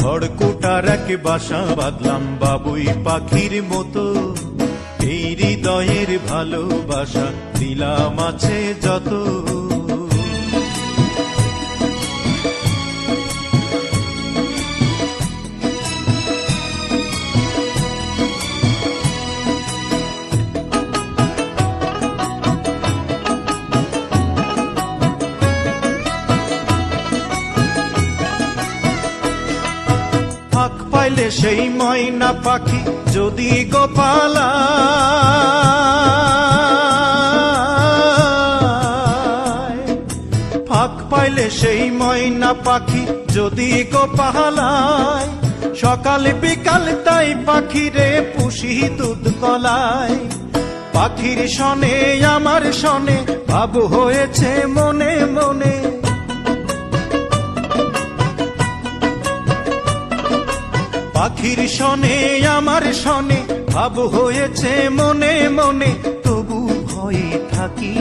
খড়কুটার এক বাসা বাঁধলাম বাবুই পাখির মতো, এই হৃদয়ের ভালোবাসা দিলাম আছে যত। ফাঁক পাইলে সেই ময়না পাখি যদি গোপালা, ফাঁক পাইলে সেই ময়না পাখি যদি গোপালায়, সকাল বিকাল তাই পাখিরে পুষি দুধ কলায়। পাখির শনে আমার শনে ভাব হয়েছে মনে মনে, পাখির শনে আমার শনে ভাব হয়েছে মনে মনে। তবু ভয়ে থাকি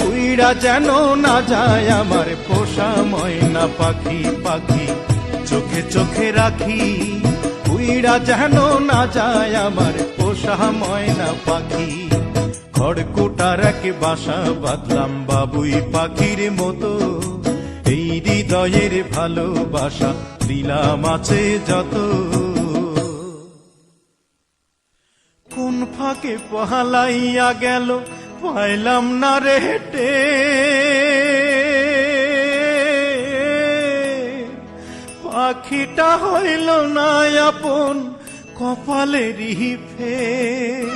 উইড়া যেন না যায় আমার পোষা ময়না পাখি, পাখি চোখে চোখে রাখি, উইড়া যেন না যায় আমার পোষা ময়না পাখি। খড়কুটার এক বাসা বাঁধলাম বাবুই পাখির মতো, এই হৃদয়ের ভালোবাসা দিলাম আছে যত। কোন ফাঁকে পালাইয়া গেল পাইলাম না রে হেটে, পাখিটা হইল না আপন কপালেরই ফের।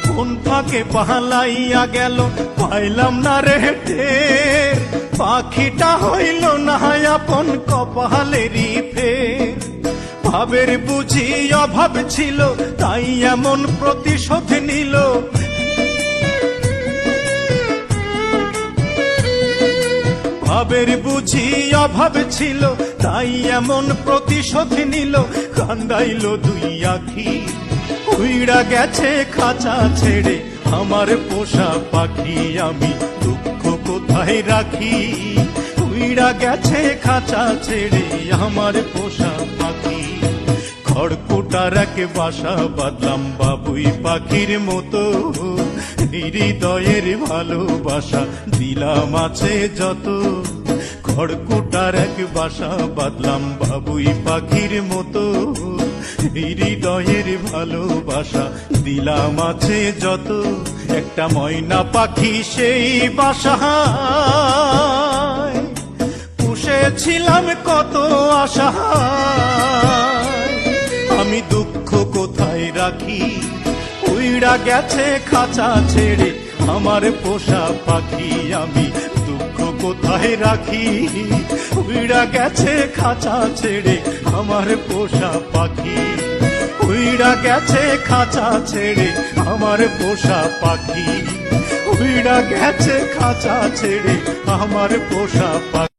কোন ফাঁকে পালাইয়া গেল পাইলাম না রে টের, পাখিটা হইল না আপন কপালেরই ফের। ভাবের বুঝি অভাব ছিল তাই এমন প্রতিশোধ নিল, ভাবের বুঝি অভাব ছিল তাই এমন প্রতিশোধ নিল। কান্দাইল দুই আখি উইড়া গেছে খাঁচা ছেড়ে আমার পোষা পাখি, আমি দুঃখ কোথায় রাখি। উইড়া গেছে খাঁচা ছেড়ে আমার পোষা পাখি। খড়কুটার এক বাসা বাঁধলাম বাবুই পাখির মতো, হৃদয়ের ভালোবাসা দিলাম আছে যত। খড়কুটার এক বাসা বাঁধলাম বাবুই পাখির মতো, হৃদয়ের ভালোবাসা দিলাম আছে যত। একটা ময়না পাখি সেই বাসায় পুষেছিলাম কত আশা, আমি দুঃখ কোথায় রাখি। উইড়া গেছে খাঁচা ছেড়ে আমার পোষা পাখি, আমি দুঃখ কোথায় রাখি। উইড়া গেছে খাঁচা ছেড়ে আমার পোষা পাখি, উইড়া গেছে খাঁচা ছেড়ে আমার পোষা পাখি, উইড়া গেছে খাঁচা ছেড়ে আমার পোষা পাখি।